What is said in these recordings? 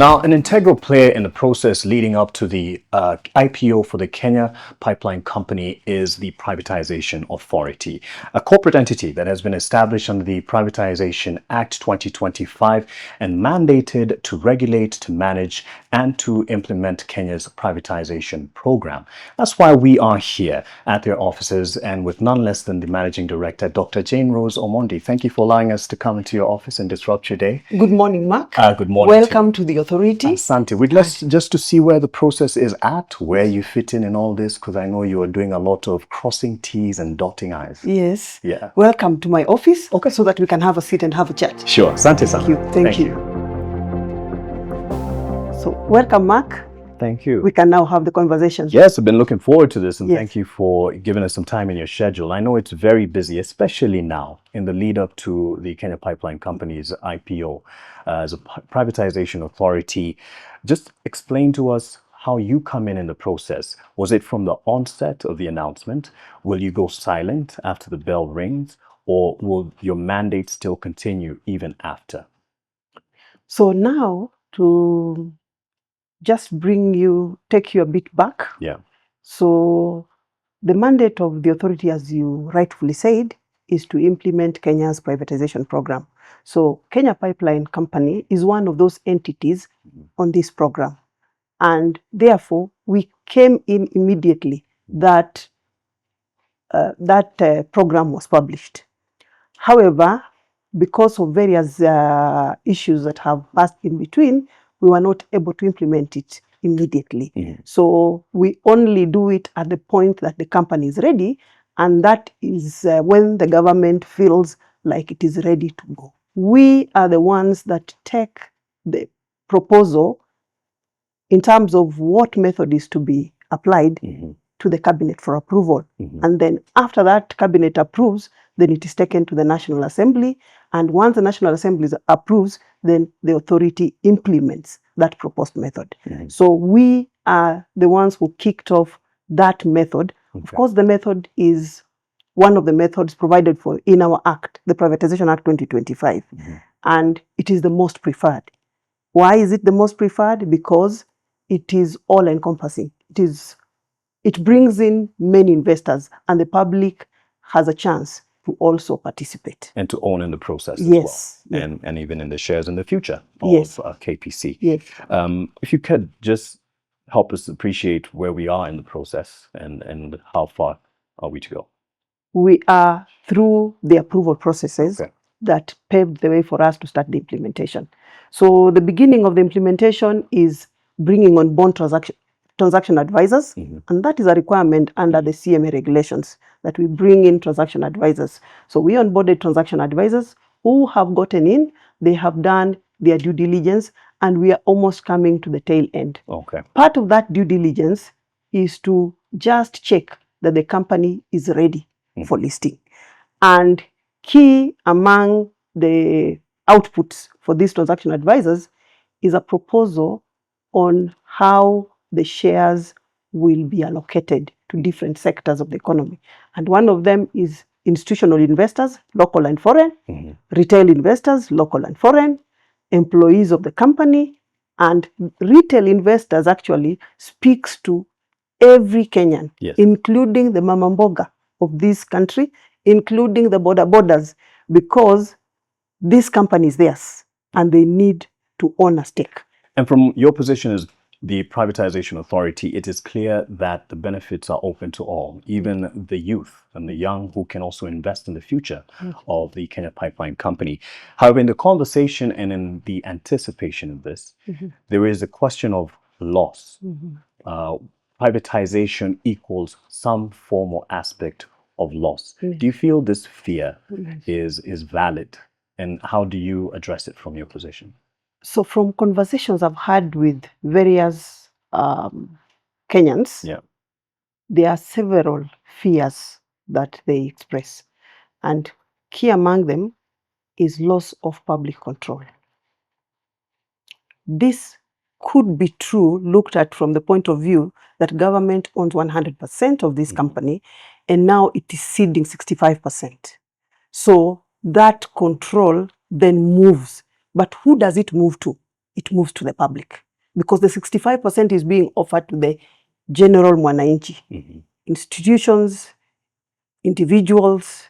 Now, an integral player in the process leading up to the IPO for the Kenya Pipeline Company is the Privatization Authority, a corporate entity that has been established under the Privatization Act 2025 and mandated to regulate, to manage, and to implement Kenya's privatization program. That's why we are here at their offices and with none less than the Managing Director, Dr. Janerose Omondi. Thank you for allowing us to come into your office and disrupt your day. Good morning, Mark. Good morning. Welcome to the authority. Asante. We'd just to see where the process is at, where you fit in all this, because I know you are doing a lot of crossing T's and dotting I's. Yes. Yeah. Welcome to my office, okay, so that we can have a seat and have a chat. Sure. Asante, Thank you. Thank you. So, welcome, Mark. Thank you. We can now have the conversation. Yes, I've been looking forward to this, and Yes. thank you for giving us some time in your schedule. I know it's very busy, especially now in the lead up to the Kenya Pipeline Company's IPO as a privatization authority. Just explain to us how you come in the process. Was it from the onset of the announcement? Will you go silent after the bell rings, or will your mandate still continue even after? So now, to just take you a bit back. Yeah. So the mandate of the authority, as you rightfully said, is to implement Kenya's privatization program. So Kenya Pipeline Company is one of those entities on this program. And therefore, we came in immediately that program was published. However, because of various issues that have passed in between, we were not able to implement it immediately. Mm-hmm. So we only do it at the point that the company is ready, and that is when the government feels like it is ready to go. We are the ones that take the proposal in terms of what method is to be applied Mm-hmm. to the cabinet for approval. Mm-hmm. And then after that cabinet approves, then it is taken to the National Assembly. And once the National Assembly approves, then the authority implements that proposed method. Mm-hmm. So we are the ones who kicked off that method. Okay. Of course, the method is one of the methods provided for in our Act, the Privatization Act 2025. Mm-hmm. And it is the most preferred. Why is it the most preferred? Because it is all-encompassing. It brings in many investors, and the public has a chance to also participate. And to own in the process Yes. as well, and even in the shares in the future of Yes. KPC. Yes. If you could just help us appreciate where we are in the process and how far are we to go? We are through the approval processes. Okay. That paved the way for us to start the implementation. So the beginning of the implementation is bringing on bond transaction advisors, Mm-hmm. and that is a requirement under the CMA regulations that we bring in transaction advisors. So we onboarded transaction advisors who have gotten in, they have done their due diligence, and we are almost coming to the tail end. Okay. Part of that due diligence is to just check that the company is ready for listing. And key among the outputs for these transaction advisors is a proposal on how the shares will be allocated to different sectors of the economy. And one of them is institutional investors, local and foreign, Mm-hmm. retail investors, local and foreign, employees of the company, and retail investors actually speaks to every Kenyan, Yes. including the mama mboga of this country, including the borders, because this company is theirs and they need to own a stake. And from your position as the privatization authority, it is clear that the benefits are open to all, even the youth and the young who can also invest in the future of the Kenya Pipeline Company. However, in the conversation and in the anticipation of this, there is a question of loss. Privatization equals some form or aspect of loss. Do you feel this fear is valid? And how do you address it from your position? So from conversations I've had with various Kenyans, Yeah. there are several fears that they express. And key among them is loss of public control. This could be true looked at from the point of view that government owns 100% of this company, and now it is ceding 65%. So that control then moves. But who does it move to? it moves to the public, because the 65% is being offered to the general mwananchi, institutions, individuals,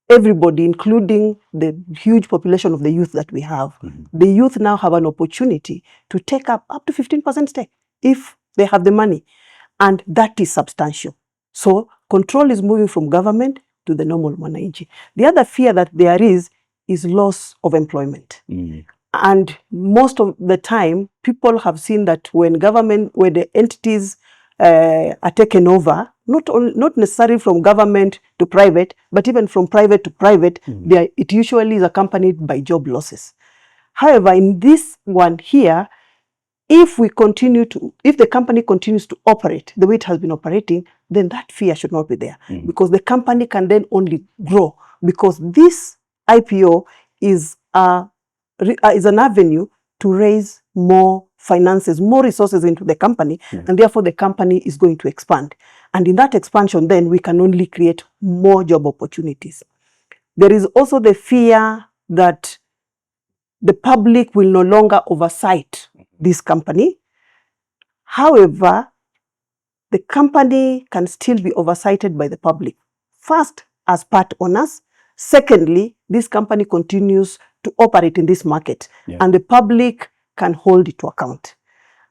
everybody, including the huge population of the youth that we have. The youth now have an opportunity to take up to 15% stake if they have the money, and that is substantial. So control is moving from government to the normal mwananchi. The other fear that there is loss of employment. And most of the time, people have seen that when the entities are taken over, not necessarily from government to private, but even from private to private, it usually is accompanied by job losses. However, in this one here, if the company continues to operate the way it has been operating, then that fear should not be there, because the company can then only grow, because this IPO is an avenue to raise more finances, more resources into the company, and therefore the company is going to expand. And in that expansion, then we can only create more job opportunities. There is also the fear that the public will no longer oversight this company. However, the company can still be oversighted by the public. First, as part owners. Secondly, this company continues to operate in this market, and the public can hold it to account.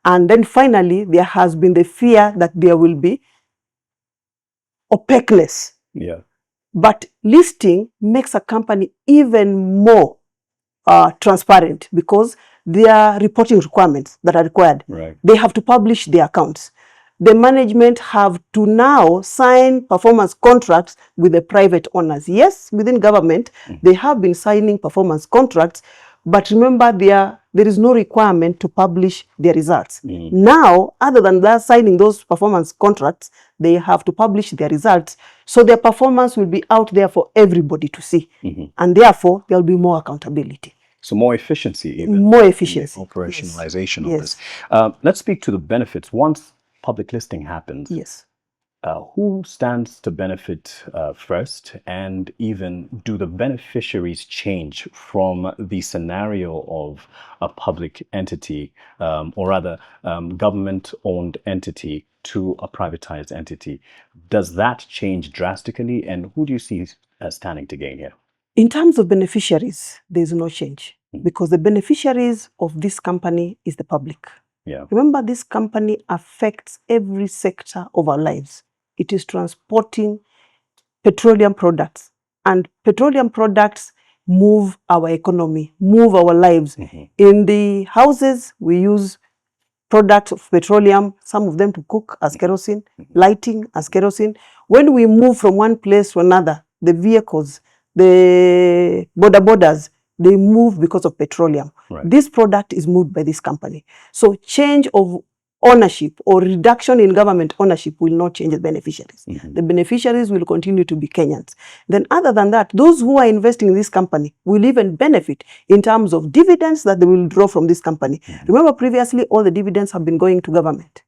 And then finally, there has been the fear that there will be opaqueness. But listing makes a company even more transparent, because there are reporting requirements that are required. They have to publish their accounts. The management have to now sign performance contracts with the private owners. Yes, within government, they have been signing performance contracts, but remember, there is no requirement to publish their results. Now, other than that, signing those performance contracts, they have to publish their results. So their performance will be out there for everybody to see. And therefore, there will be more accountability. So more efficiency, even. More efficiency. Operationalization of this. Let's speak to the benefits. Once public listing happens, who stands to benefit first, and even do the beneficiaries change from the scenario of a public entity, or rather government-owned entity, to a privatized entity? Does that change drastically, and who do you see standing to gain here? In terms of beneficiaries, there is no change, because the beneficiaries of this company is the public. Remember, this company affects every sector of our lives. It is transporting petroleum products, and petroleum products move our economy, move our lives. In the houses, we use products of petroleum, some of them to cook as kerosene, lighting as kerosene. When we move from one place to another, the vehicles, the borders, they move because of petroleum. This product is moved by this company. So change of ownership or reduction in government ownership will not change the beneficiaries. The beneficiaries will continue to be Kenyans. Then other than that, those who are investing in this company will even benefit in terms of dividends that they will draw from this company. Remember, previously all the dividends have been going to government.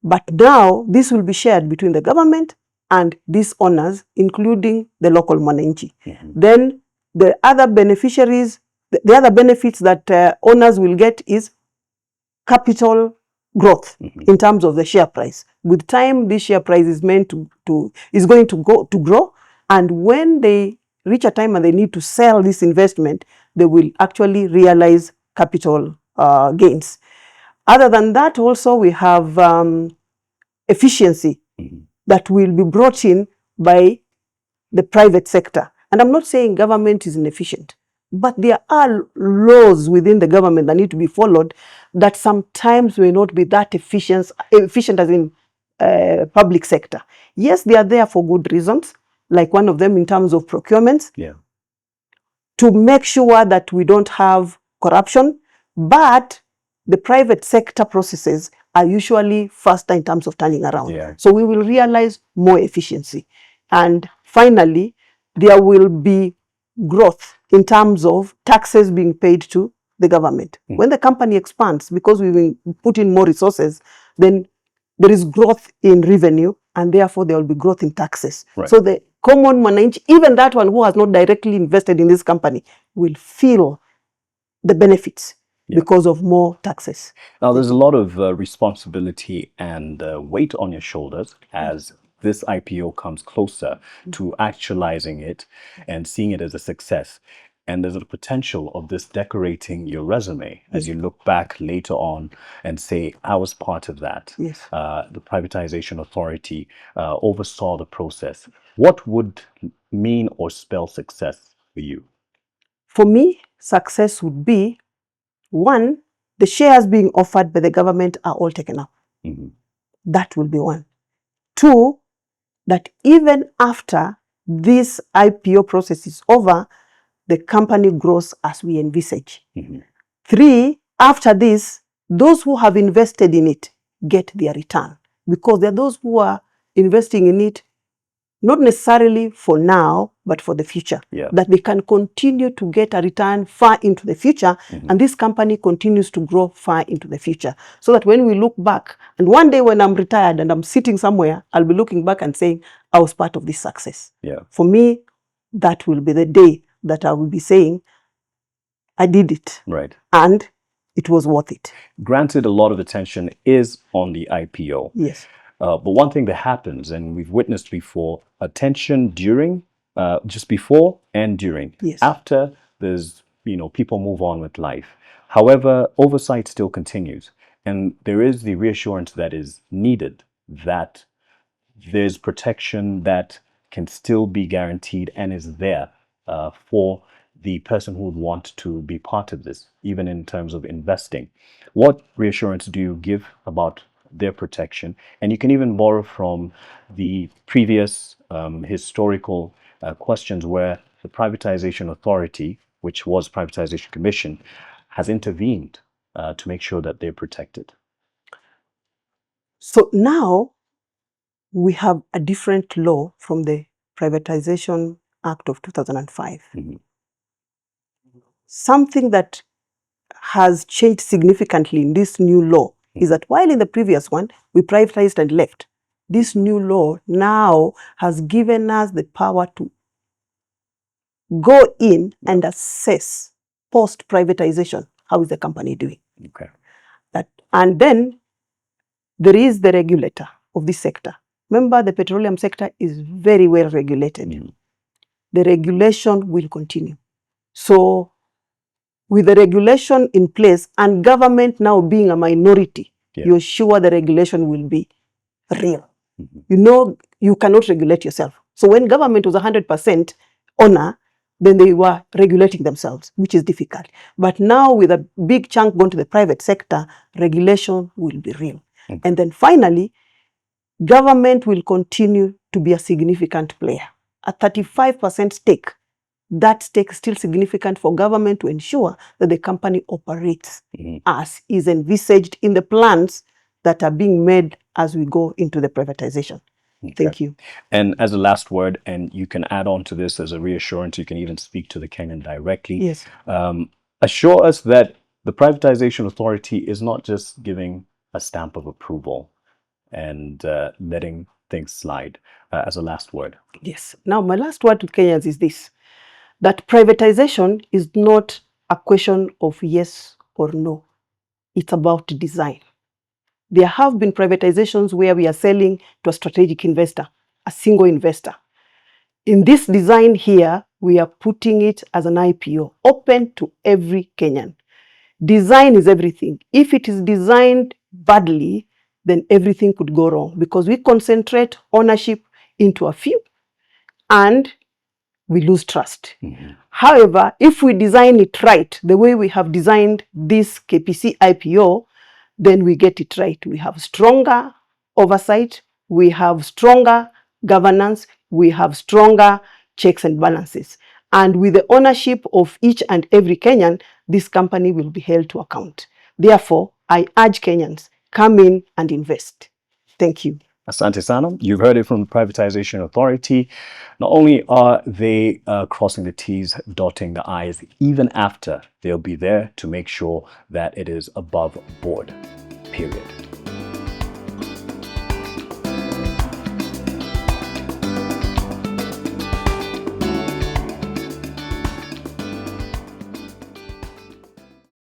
But now this will be shared between the government and these owners, including the local mwananchi. Then the other beneficiaries, the other benefits that owners will get is capital growth in terms of the share price. With time, this share price is going to grow, and when they reach a time and they need to sell this investment, they will actually realize capital gains. Other than that, also we have efficiency that will be brought in by the private sector. And I'm not saying government is inefficient, but there are laws within the government that need to be followed that sometimes may not be that efficient as in public sector. Yes, they are there for good reasons, like one of them in terms of procurements, to make sure that we don't have corruption, but the private sector processes are usually faster in terms of turning around. So we will realize more efficiency. And finally, there will be growth in terms of taxes being paid to the government. When the company expands, because we will put in more resources, then there is growth in revenue, and therefore there will be growth in taxes. So the common mwananchi, even that one who has not directly invested in this company, will feel the benefits. because of more taxes. Now, there's a lot of responsibility and weight on your shoulders as this IPO comes closer to actualizing it and seeing it as a success. And there's a potential of this decorating your resume as you look back later on and say, I was part of that. Yes. The Privatization Authority oversaw the process. What would mean or spell success for you? For me, success would be, one, the shares being offered by the government are all taken up. That will be one. Two, that even after this IPO process is over, the company grows as we envisage. Three, after this, those who have invested in it get their return, because there are those who are investing in it not necessarily for now, but for the future, that they can continue to get a return far into the future, and this company continues to grow far into the future. So that when we look back, and one day when I'm retired and I'm sitting somewhere, I'll be looking back and saying, I was part of this success. For me, that will be the day that I will be saying, I did it. And it was worth it. Granted, a lot of attention is on the IPO. Yes. But one thing that happens, and we've witnessed before, attention during, just before and during. Yes. After, there's, people move on with life. However, oversight still continues. And there is the reassurance that is needed that there's protection that can still be guaranteed and is there for the person who would want to be part of this, even in terms of investing. What reassurance do you give about their protection? And you can even borrow from the previous historical questions where the Privatization Authority, which was Privatization Commission, has intervened to make sure that they're protected. So now we have a different law from the Privatization Act of 2005. Something that has changed significantly in this new law is that while in the previous one, we privatized and left, this new law now has given us the power to go in and assess post-privatization. How is the company doing? And then there is the regulator of this sector. Remember, the petroleum sector is very well regulated. The regulation will continue. So with the regulation in place and government now being a minority, you're sure the regulation will be real. You cannot regulate yourself. So when government was 100% owner, then they were regulating themselves, which is difficult. But now with a big chunk going to the private sector, regulation will be real. And then finally, government will continue to be a significant player. A 35% stake, that stake is still significant for government to ensure that the company operates as is envisaged in the plans that are being made as we go into the privatization. Thank you. And as a last word, and you can add on to this as a reassurance, you can even speak to the Kenyan directly. Yes. Assure us that the Privatization Authority is not just giving a stamp of approval and letting things slide, as a last word. Yes. Now, my last word to Kenyans is this, that privatization is not a question of yes or no. It's about design. There have been privatizations where we are selling to a strategic investor, a single investor. In this design here, we are putting it as an IPO, open to every Kenyan. Design is everything. If it is designed badly, then everything could go wrong because we concentrate ownership into a few and we lose trust. However, if we design it right, the way we have designed this KPC IPO, then we get it right. We have stronger oversight, we have stronger governance, we have stronger checks and balances. And with the ownership of each and every Kenyan, this company will be held to account. Therefore, I urge Kenyans, come in and invest. Thank you. Asante sana. You've heard it from the Privatization Authority. Not only are they crossing the T's, dotting the I's, even after, they'll be there to make sure that it is above board, period.